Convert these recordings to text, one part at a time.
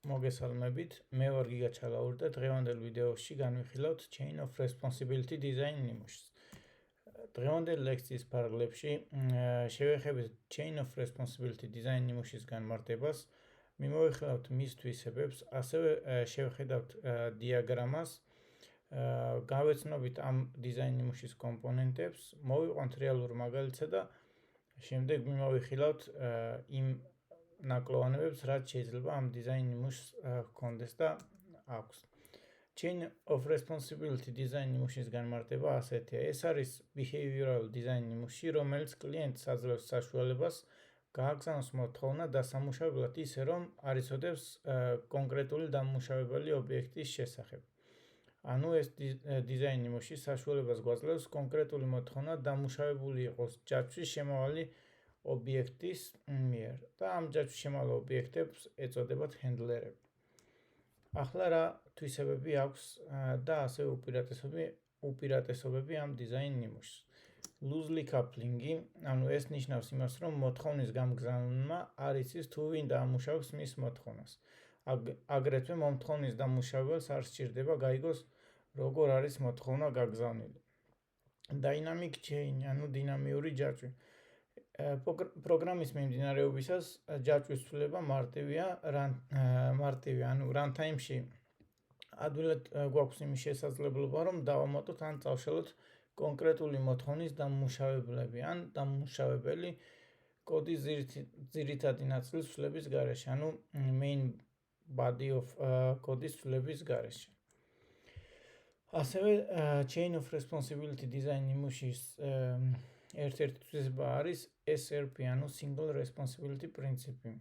მოგესალმებით, მე ვარ გიგა ჩალაური და დღევანდელ ვიდეოში განვიხილავთ Chain of Responsibility Design ნიმუშს. დღევანდელ ლექციის ფარგლებში შევეხებით Chain of Responsibility Design ნიმუშის განმარტებას, მიმოვიხილავთ მის თვისებებს, ასევე შევხედავთ დიაგრამას, გავეცნობით ამ დიზაინ ნიმუშის კომპონენტებს, მოვიყვანთ რეალურ მაგალითსა და შემდეგ მიმოვიხილავთ იმ ნაკლოვანებებს, რაც შეიძლება ამ დიზაინ ნიმუშს ჰქონდეს და აქვს. Chain of Responsibility Design ნიმუშის განმარტება ასეთია. ეს არის behavioral design ნიმუში, რომელიც კლიენტს აძლევს საშუალებას გააგზავნოს მოთხოვნა დასამუშავებლად ისე, რომ არ იცოდებს კონკრეტული დამუშავებელი ობიექტის შესახებ. ანუ ეს დიზაინ ნიმუში საშუალებას გვაძლევს კონკრეტული მოთხოვნა დამუშავებული იყოს ჯაჭვის შემავალი ობიექტის მიერ და ამ ჯაჭვის შემავალ ობიექტებს ეწოდებათ ჰენდლერები. ახლა რა თვისებები აქვს და ასევე უპირატესობები ამ დიზაინ ნიმუშს. Loosely coupling-ი, ანუ ეს ნიშნავს იმას, რომ მოთხოვნის გამგზავრება არ იცის თუ ვინ დაამუშავებს მის მოთხოვნას. აგრეთვე მომთხოვნის დამუშავებელს არ სჭირდება გაიგოს როგორ არის მოთხოვნა გაგზავნილი. Dynamic chain, ანუ დინამიური ჯაჭვი. პროგრამის მიმდინარეობისას ჯაჭვის ცვლილება მარტივია, ანუ runtime-ში ადვილად გვაქვს იმის შესაძლებლობა, რომ დავამატოთ ან წავშალოთ კონკრეტული მოთხოვნის დამუშავებლები ან დამუშავებელი კოდის ძირითადი ნაწილის ცვლილების გარეშე, ანუ main body of კოდის ცვლილების გარეშე. ასევე Chain of Responsibility Design ნიმუშის ერთ-ერთი თვისება არის SRP, ანუ Single Responsibility Principle.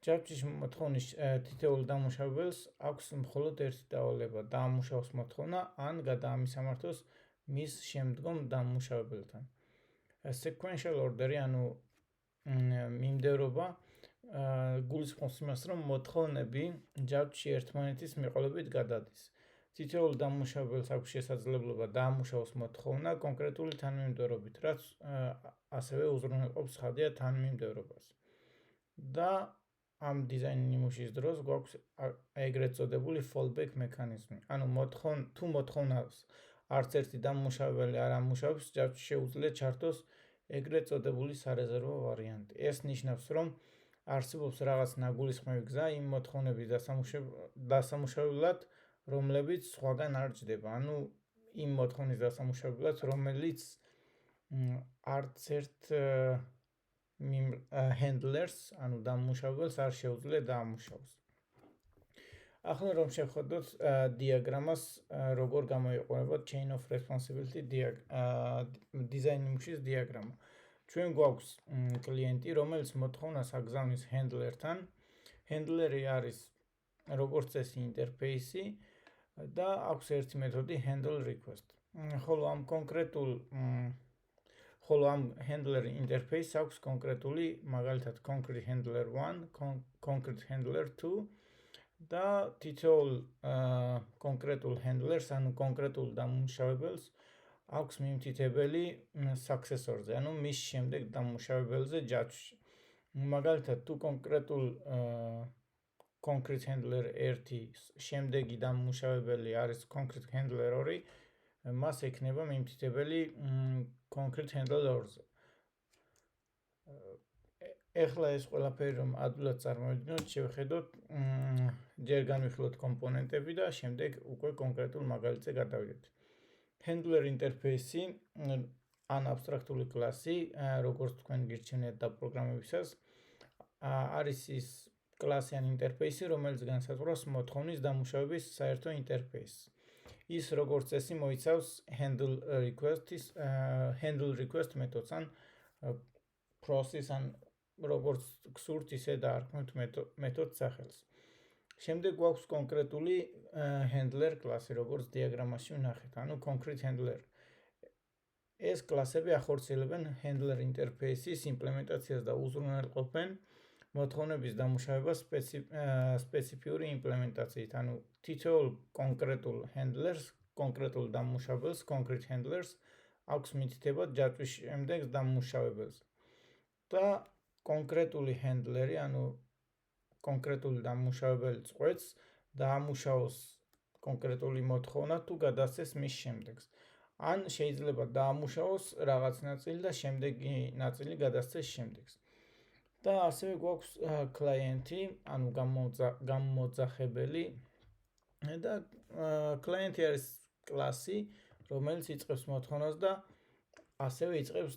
ჯაჭვის მოთხოვნის თითოეულ დამუშავებელს აქვს მხოლოდ ერთი დავალება, დაამუშავოს მოთხოვნა ან გადაამისამართოს მის შემდგომ დამუშავებელთან. Sequential order-ი, ანუ მიმდევრობა გულისხმობს იმას, რომ მოთხოვნები ჯაჭვში ერთმანეთის მიყოლებით გადადის. თითოეულ დამუშავებელს აქვს შესაძლებლობა დაამუშავოს მოთხოვნა კონკრეტული თანმიმდევრობით, რაც ასევე უზრუნველყოფს ხადია თანმიმდევრობას. და ამ დიზაინ ნიმუშის დროს გვაქვს ეგრეთ წოდებული fallback მექანიზმი. ანუ თუ მოთხოვნას არც ერთი დამუშავებელი არ ამუშავებს, ჯაჭვში შეუძლია ჩართოს ეგრეთ წოდებული სარეზერვო ვარიანტი. ეს ნიშნავს, რომ არსებობს რაღაც ნაგულისხმევი გზა იმ მოთხოვნების დასამუშავებლად, რომლებიც სხვაგან არ ჭდება, ანუ იმ მოთხოვნის დასამუშავებლად, რომელიც არც ერთ handlers, ანუ დამუშავებელს არ შეუძლია დაამუშავოს. ახლა რომ შევხედოთ დიაგრამას, როგორ გამოიყურება Chain of Responsibility Design ნიმუშის დიაგრამა. ჩვენ გვაქვს კლიენტი, რომელიც მოთხოვნას აგზავნის handler-თან. Handler-ი არის როგორც წესი ინტერფეისი და აქვს ერთი მეთოდი handle request. ხოლო ამ handler interface აქვს კონკრეტული, მაგალითად concrete handler 1, concrete handler 2 და თითოეულ კონკრეტულ handlers, ანუ კონკრეტულ დამუშავებელს აქვს მიმთითებელი successor-ზე, ანუ მის შემდეგ დამუშავებელზე ჯაჭვში. მაგალითად, თუ კონკრეტულ concrete handler 1 შემდეგი დამუშავებელი არის concrete handler 2, მას ექნება მიმთითებელი concrete handler 2-ზე. ეხლა ეს ყველაფერი რომ ადვილად წარმოვიდგინოთ, შევხედოთ, ჯერ განვიხილოთ კომპონენტები და შემდეგ უკვე კონკრეტულ მაგალითზე გადავიდეთ. Handler interface-ი ან აბსტრაქტული კლასი, როგორც თქვენ გირჩევნიათ დაპროგრამებისას, არის ის კლასი ან ინტერფეისი, რომელიც განსაზღვრავს მოთხოვნის დამუშავების საერთო ინტერფეისს. ის როგორც წესი მოიცავს handle request მეთოდს ან process ან როგორც გსურთ ისე დაარქმევთ მეთოდს სახელს. შემდეგ გვაქვს კონკრეტული handler კლასი, როგორც დიაგრამაში ვნახეთ, ანუ concrete handler. ეს კლასები ახორციელებენ handler ინტერფეისის იმპლემენტაციას და უზრუნველყოფენ მოთხოვნების დამუშავებას სპეციფიური იმპლემენტაციით, ანუ თითოეულ კონკრეტულ handlers, კონკრეტულ დამუშავებელს, concrete handlers აქვს მითითება ჯაჭვის შემდეგ დამუშავებელს. და კონკრეტული handler-ი, ანუ კონკრეტული დამმუშავებელი წყვეტს დაამუშავოს კონკრეტული მოთხოვნა თუ გადასცეს მის შემდეგს. ან შეიძლება დაამუშავოს რაღაც ნაწილი და შემდეგი ნაწილი გადასცეს შემდეგს. და ასევე გვაქვს კლიენტი, ანუ გამოძახებელი და კლიენტი არის კლასი, რომელიც იწყებს მოთხოვნას და ასევე იწყებს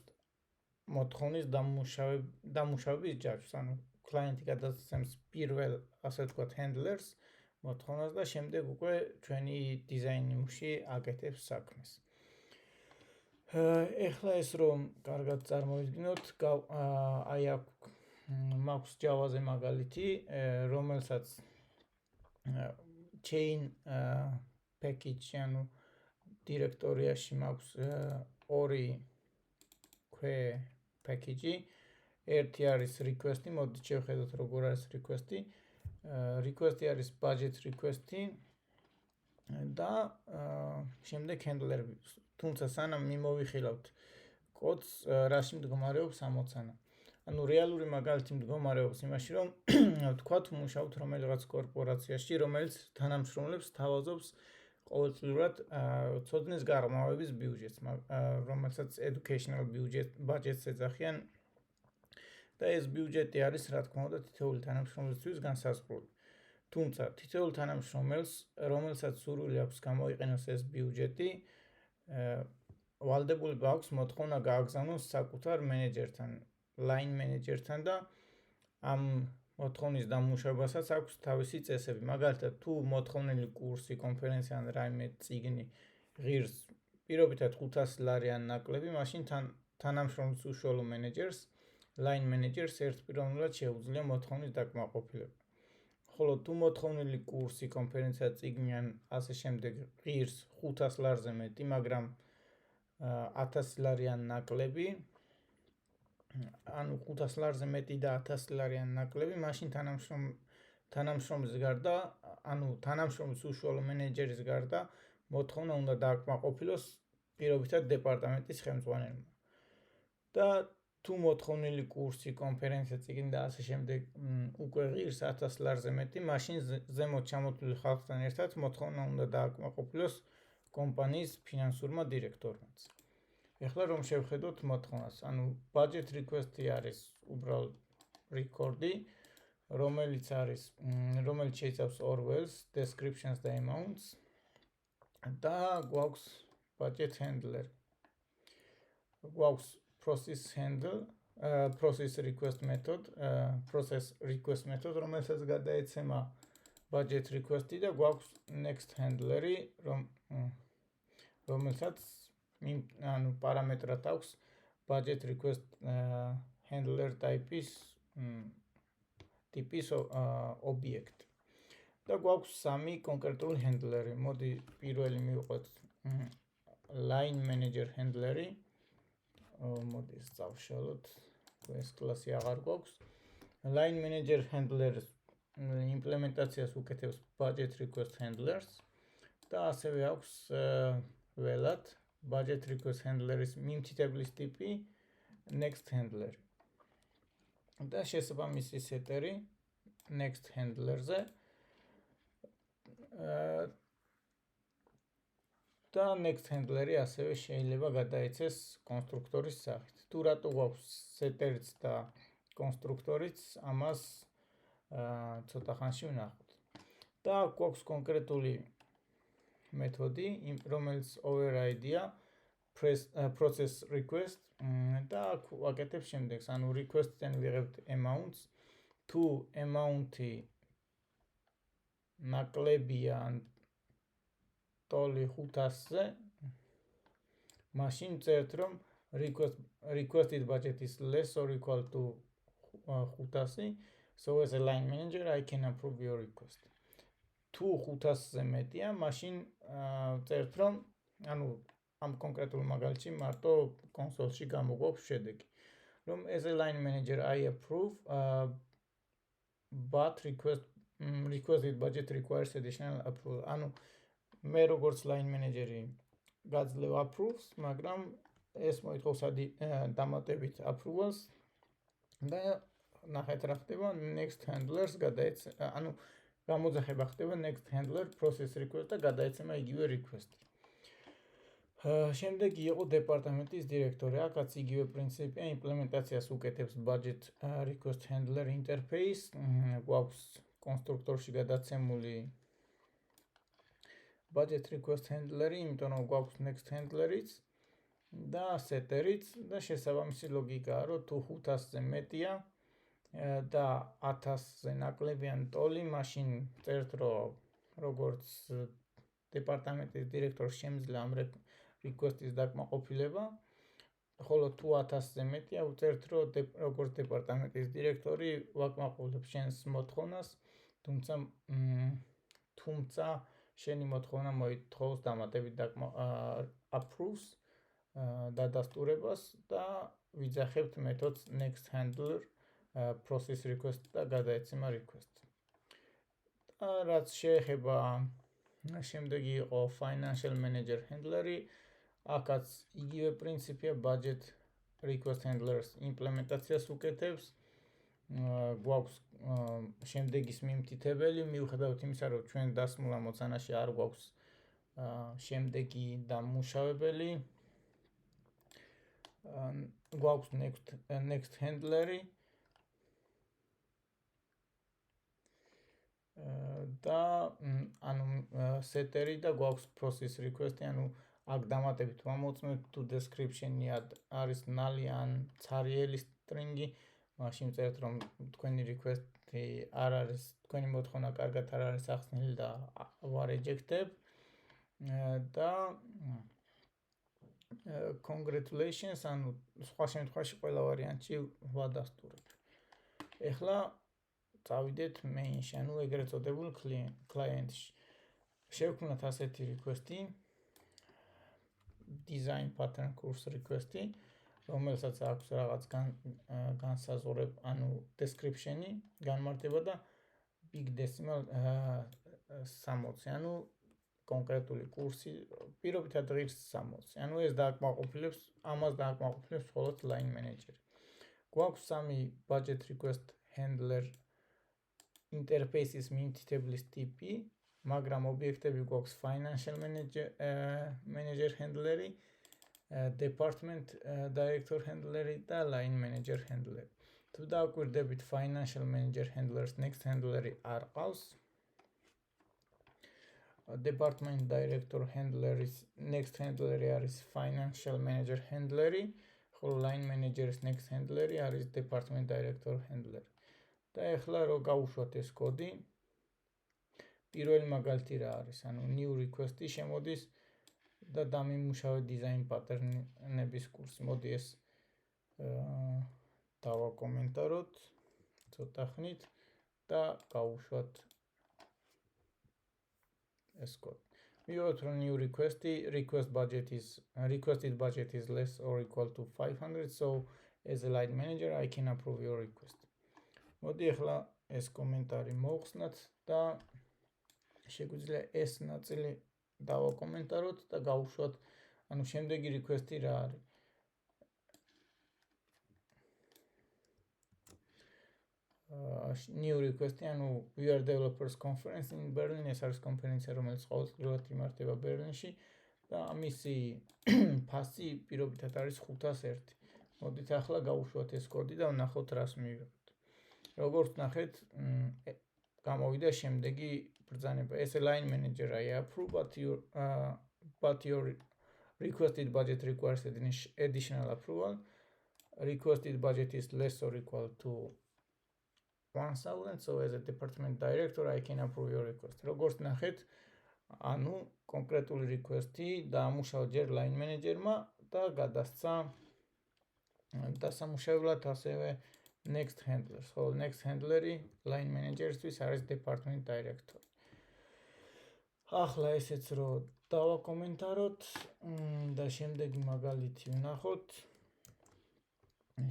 მოთხოვნის დამუშავების ჯაჭვს. ანუ კლიენტი გადასცემს პირველ, ასე ვთქვათ, handlers მოთხოვნას და შემდეგ უკვე ჩვენი დიზაინში აკეთებს საქმეს. ეხლა ეს რომ კარგად წარმოვიდგინოთ, აი აქ მაქვს Java-ზე მაგალითი, რომელსაც chain package, ანუ დირექტორიაში მაქვს ორი package-ი. ერთი არის request-ი, მოდით შევხედოთ როგორ არის request-ი. Request-ი არის budget request-ი და შემდეგ handler-ები. თუმცა სანამ მიმოვიხილავთ კოდს, რაში მდგომარეობს ამოცანა. ანუ რეალური მაგალითი მდგომარეობს იმაში, რომ ვთქვათ, მუშაობთ რომელიღაც კორპორაციაში, რომელიც თანამშრომლებს თავაზობს ყოველწლიურად ცოდნის გაღრმავების ბიუჯეტს, რომელსაც educational budget-ს ეძახიან. და ეს ბიუჯეტი არის, რა თქმა უნდა, თითოეული თანამშრომლისთვის განსაზღვრული. თუმცა თითოეულ თანამშრომელს, რომელსაც სურვილი აქვს გამოიყენოს ეს ბიუჯეტი, ვალდებულება აქვს მოთხოვნა გააგზავნოს საკუთარ მენეჯერთან, line manager-თან და ამ მოთხოვნის დამუშავებასაც აქვს თავისი წესები. მაგალითად, თუ მოთხოვნილი კურსი, კონფერენცია ან რაიმე წიგნი ღირს პირობითად 500 ლარი ან ნაკლები, მაშინ თანამშრომლის უშუალო მენეჯერს, line manager-ს ერთპიროვნულად შეუძლია მოთხოვნის დაკმაყოფილება. ხოლო თუ მოთხოვნილი კურსი, კონფერენცია, წიგნი ან ასე შემდეგ ღირს 500 ლარზე მეტი, მაგრამ 1000 ლარი ან ნაკლები, ანუ 500 ლარზე მეტი და 1000 ლარი ან ნაკლები, მაშინ თანამშრომლის გარდა, ანუ თანამშრომლის უშუალო მენეჯერის გარდა მოთხოვნა უნდა დააკმაყოფილოს პირობითად დეპარტამენტის ხელმძღვანელმა. და თუ მოთხოვნილი კურსი, კონფერენცია, წიგნი და ასე შემდეგ უკვე ღირს 1000 ლარზე მეტი, მაშინ ზემოთ ჩამოთვლილ ხალხთან ერთად მოთხოვნა უნდა დააკმაყოფილოს კომპანიის ფინანსურმა დირექტორმაც. ეხლა რომ შევხედოთ მოთხოვნას, ანუ budget request-ი არის უბრალოდ record-ი, რომელიც შეიცავს ორ ველს, descriptions და amounts და გვაქვს budget handler. გვაქვს process request method, რომელსაც გადაეცემა budget request-ი და გვაქვს next handler-ი, რომელსაც ანუ პარამეტრად აქვს budget request handler ტიპის ობიექტი. და გვაქვს სამი კონკრეტული handler-ი. მოდი პირველი მივყვეთ line manager handler-ი. მოდი წავშალოთ. ეს კლასი აღარ გვაქვს. line manager handler-ს იმპლემენტაციას უკეთებს budget request handlers და ასევე აქვს ველად budget request handler-ის მიმთითებლის ტიპი next handler. და შესაბამისი სეტერი next handler-ზე და next handler-ი ასევე შეიძლება გადაეცეს კონსტრუქტორის სახით. თუ რატო გვაქვს სეტერიც და კონსტრუქტორიც, ამას ცოტა ხანში ვნახოთ. და გვაქვს კონკრეტული მეთოდი, რომელიც override-ია process request და ვაკეთებ შემდეგს, ანუ request-დან ვიღებთ amounts, თუ amount-ი ნაკლებია ან ტოლი 500-ზე, მაშინ წერთ, რომ requested budget is less or equal to 500, so as a line manager I can approve your request. თუ 500-ზე მეტია, მაშინ წერთ, რომ ანუ ამ კონკრეტულ მაგალითში მარტო კონსოლში გამოგვაქვს შედეგი, რომ as a line manager I approve, but requested budget requires additional approval. ანუ მე როგორც line manager-ი გაძლევ approves, მაგრამ ეს მოითხოვს დამატებით approval-ს და ნახეთ რა ხდება next handlers ანუ გამოძახება ხდება next handler process request და გადაეცემა იგივე request. შემდეგი იყო დეპარტამენტის დირექტორი. აქაც იგივე პრინციპია, იმპლემენტაციას უკეთებს budget request handler interface. გვაქვს კონსტრუქტორში გადაცემული budget request handler-ი, იმიტომ რომ გვაქვს next handler-იც და setter-იც და შესაბამისი ლოგიკაა, რომ თუ 500-ზე მეტია და 1000-ზე ნაკლებიან ტოლი, მაშინ წერთ, რომ როგორც დეპარტამენტის დირექტორს შემიძლია ამ request-ის დაკმაყოფილება, ხოლო თუ 1000-ზე მეტია, უწერთ, რომ როგორც დეპარტამენტის დირექტორი ვაკმაყოფილებ შენს მოთხოვნას, თუმცა შენი მოთხოვნა მოითხოვს დამატებით approves დადასტურებას და ვიძახებთ მეთოდს next handler process request და გადაეცემა request. და რაც შეეხება შემდეგი იყო financial manager handler-ი, აქაც იგივე პრინციპია budget request handlers იმპლემენტაციას უკეთებს. გვაქვს შემდეგის მიმტითებელი, მიუხედავად იმისა, რომ ჩვენ დასმულ ამოცანაში არ გვაქვს შემდეგი დამუშავებელი. გვაქვს next handler-ი და ანუ setter-ი და გვაქვს process request-ი, ანუ აქ დამატებით ვამოწმებთ თუ description-ი არის null-ი ან ცარიელი string-ი, მაშინ წერთ რომ თქვენი request-ი არ არის, თქვენი მოთხოვნა კარგად არ არის ახსნილი და ვარ eject-ებ და congratulations, ანუ სხვა შემთხვევაში ყველა ვარიანტში ვადასტურებ. ეხლა წავიდეთ main-ში, ანუ ეგრეთ წოდებულ client-ში. შევქმნათ ასეთი request-ი, design pattern course request-ი, რომელსაც აქვს რაღაც განსაზღვრება, ანუ description-ი, განმარტება და big decimal 60, ანუ კონკრეტული კურსი, პირობითად ღირს 60. ანუ ეს ამას დააკმაყოფილებს მხოლოდ line manager-ი. გვაქვს სამი budget request handler interface-ის მიმტითებლის ტიპი, მაგრამ ობიექტები გვაქვს financial manager handler-ი, department director handler-ი და line manager handler-ი. თუ დააკვირდებით financial manager handlers next handler-ი არ ყავს. Department director handler-ის next handler-ი არის financial manager handler-ი, ხოლო line manager-ის next handler-ი არის department director handler-ი. და ეხლა რო გავუშვათ ეს კოდი, პირველი მაგალითი რა არის, ანუ new request-ი შემოდის და დამიმუშავე design pattern-ების კურსი. მოდი ეს დავაკომენტაროთ ცოტა ხნით და გავუშვათ ეს კოდი. მივიღებთ რომ new requested budget is less or equal to 500, so as a line manager I can approve your request. მოდი ახლა ეს კომენტარი მოვხსნათ და შეგვიძლია ეს ნაწილი დავაკომენტაროთ და გავუშვათ, ანუ შემდეგი request-ი რა არის. New request-ი, ანუ we are developers conference in Berlin, ეს არის კონფერენცია, რომელიც ყოველწლიურად იმართება ბერლინში და მისი ფასი პირობითად არის 501. მოდით ახლა გავუშვათ ეს კოდი და ვნახოთ რას მივიღებთ. როგორც ნახეთ, გამოვიდა შემდეგი ბრძანება. As a line manager, I approve, but your requested budget requires additional approval. Requested budget is less or equal to 1000, so as a department director, I can approve your request. როგორც ნახეთ, ანუ კონკრეტული request-ი დაამუშავა ჯერ line manager-მა და გადასცა დასამუშავებლად ასევე next handlers. So next handler-ი line manager-ისთვის არის department director. ახლა ესეც რო დავაკომენტაროთ და შემდეგი მაგალითი ვნახოთ.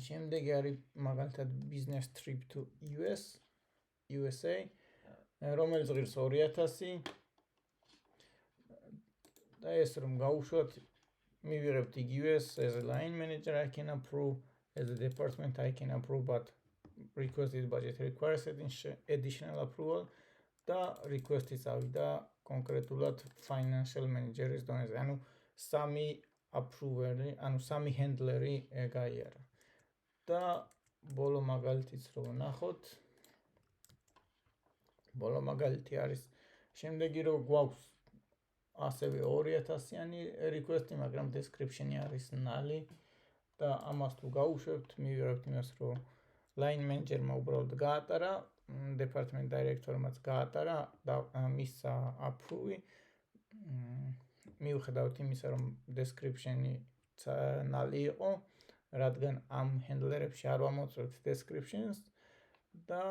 შემდეგი არის მაგალითად business trip to USA, რომელიც ღირს 2000 და ეს რომ გავუშვათ, მივიღებთ იგივეს as a line manager I can approve, as a department I can approve, but requested budget requires additional approval და request-ი წავიდა კონკრეტულად financial manager-ის დონეზე. ანუ სამი approver-ი, ანუ სამი handler-ი გაიარა. და ბოლო მაგალითიც რო ვნახოთ. ბოლო მაგალითი არის შემდეგი რო გვაქვს ასევე 2000-იანი request-ი, მაგრამ description-ი არის null-ი და ამას თუ გავუშვებთ, მივიღებთ იმას, რომ line manager-მა უბრალოდ გაატარა, department director-მაც გაატარა და მისცა approve-ი. მიუხედავად იმისა, რომ description-ი null-ი იყო, რადგან ამ handler-ებში არ ვამოწმებთ descriptions და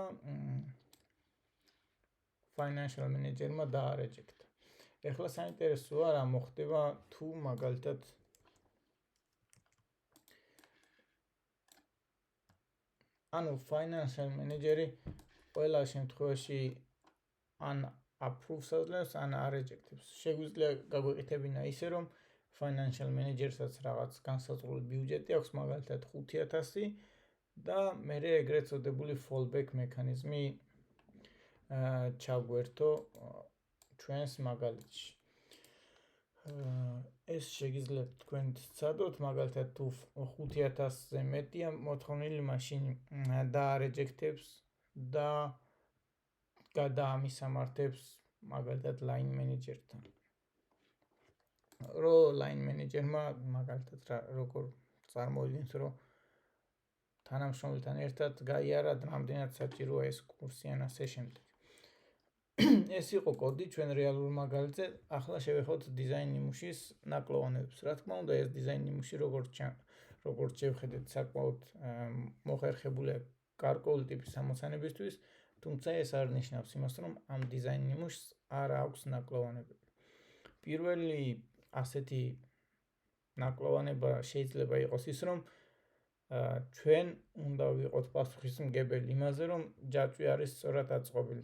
financial manager-მა დაარეჯექტა. ეხლა საინტერესოა რა მოხდება თუ მაგალითად ანუ financial manager-ი ყველა შემთხვევაში ან approves აძლევს, ან არეჯექტებს. შეგვიძლია გაგვეკეთებინა ისე, რომ financial manager-საც რაღაც განსაზღვრული ბიუჯეტი აქვს, მაგალითად 5000 და მერე ეგრეთ წოდებული fallback მექანიზმი ჩაგვერთო ჩვენს მაგალითში. ეს შეგიძლიათ თქვენ ცადოთ, მაგალითად თუ 5000-ზე მეტია მოთხოვნილი, მაშინ დაარეჯექტებს და გადაამისამართებს მაგალითად line manager-თან. რო line manager-მა მაგალითად როგორ წარმოვიდგინოთ, რომ თანამშრომელთან ერთად გაიარა რამდენად საჭიროა ეს კურსი ან ასე შემდეგ. ეს იყო კოდი ჩვენ რეალურ მაგალითზე. ახლა შევეხოთ design ნიმუშის ნაკლოვანებებს. რა თქმა უნდა, ეს design ნიმუში როგორც შევხედეთ, საკმაოდ მოხერხებულია გარკვეული ტიპის ამოცანებისთვის, თუმცა ეს არ ნიშნავს იმას, რომ ამ design ნიმუშს არ აქვს ნაკლოვანებები. პირველი ასეთი ნაკლოვანება შეიძლება იყოს ის, რომ ჩვენ უნდა ვიყოთ პასუხისმგებელი იმაზე, რომ ჯაჭვი არის სწორად აწყობილი.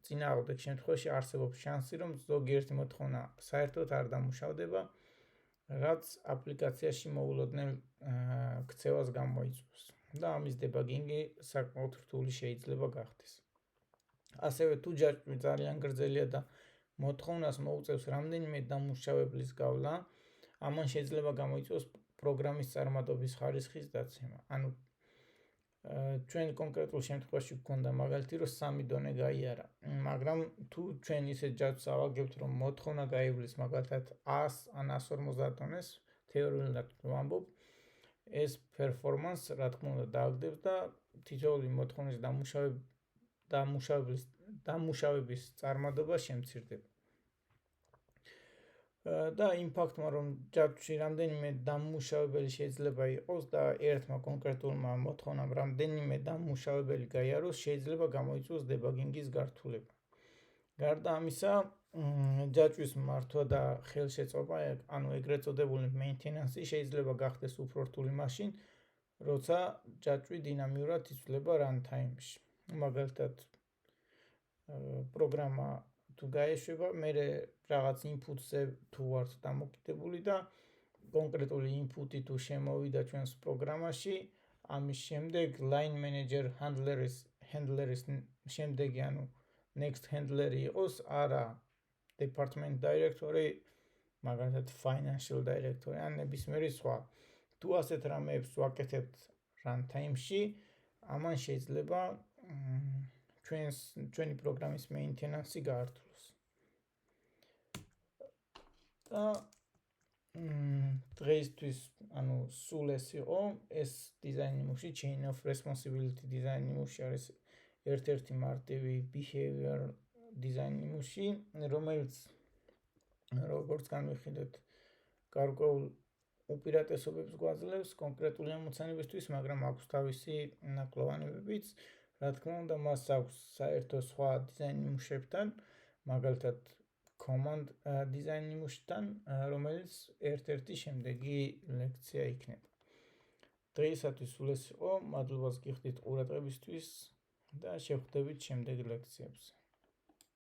წინააღმდეგ შემთხვევაში არსებობს შანსი, რომ ზოგიერთი მოთხოვნა საერთოდ არ დამუშავდება, რაც აპლიკაციაში მოულოდნელ ქცევას გამოიწვევს და ამის დებაგინგი საკმაოდ რთული შეიძლება გახდეს. ასევე თუ ჯაჭვი ძალიან გრძელია და მოთხოვნას მოუწევს რამდენიმე დამუშავებლის გავლა, ამან შეიძლება გამოიწვიოს პროგრამის წარმატების ხარისხის დაცემა. ანუ ჩვენ კონკრეტულ შემთხვევაში გვქონდა მაგალითი, რომ 3 დონე გაიარა, მაგრამ თუ ჩვენ ისე ჯაჭვს ავაგებთ, რომ მოთხოვნა გაივლის მაგალითად 100 ან 150 დონეს, თეორიულად ვამბობ, ეს performance რა თქმა უნდა დააგდებს და თითოეული მოთხოვნის დამუშავების წარმატება შემცირდება. და იმ ფაქტმა, რომ ჯაჭვში რამდენიმე დამუშავებელი შეიძლება იყოს და ერთმა კონკრეტულმა მოთხოვნამ რამდენიმე დამუშავებელი გაიაროს, შეიძლება გამოიწვიოს დებაგინგის გართულება. გარდა ამისა, ჯაჭვის მართვა და ხელშეწყობა, ანუ ეგრეთ წოდებული maintenance-ი შეიძლება გახდეს უფრო რთული მაშინ, როცა ჯაჭვი დინამიურად იცვლება runtime-ში. მაგალითად, პროგრამა თუ გაეშვება, მერე რაღაც input-ზე თუ ვართ დამოკიდებული და კონკრეტული input-ი თუ შემოვიდა ჩვენს პროგრამაში, ამის შემდეგ line manager handler-ის შემდეგი, ანუ next handler-ი იყოს არა department director-ი, მაგალითად financial director-ი ან ნებისმიერი სხვა. თუ ასეთ რამეებს ვაკეთებთ runtime-ში, ამან შეიძლება ჩვენი პროგრამის maintenance-ი გაართულოს. და დღეისთვის, ანუ სულ ეს იყო, ეს design ნიმუში, chain of responsibility design ნიმუში არის ერთ-ერთი მარტივი behavior design ნიმუში, რომელიც როგორც განვიხილეთ, გარკვეულ უპირატესობებს გვაძლევს კონკრეტული ამოცანებისთვის, მაგრამ აქვს თავისი ნაკლოვანებებიც. რა თქმა უნდა, მას აქვს საერთო სხვა design ნიმუშებთან, მაგალითად command design ნიმუშთან, რომელიც ერთ-ერთი შემდეგი ლექცია იქნება. დღეისათვის სულ ეს იყო, მადლობას გიხდით ყურადღებისთვის და შევხვდებით შემდეგ ლექციებზე.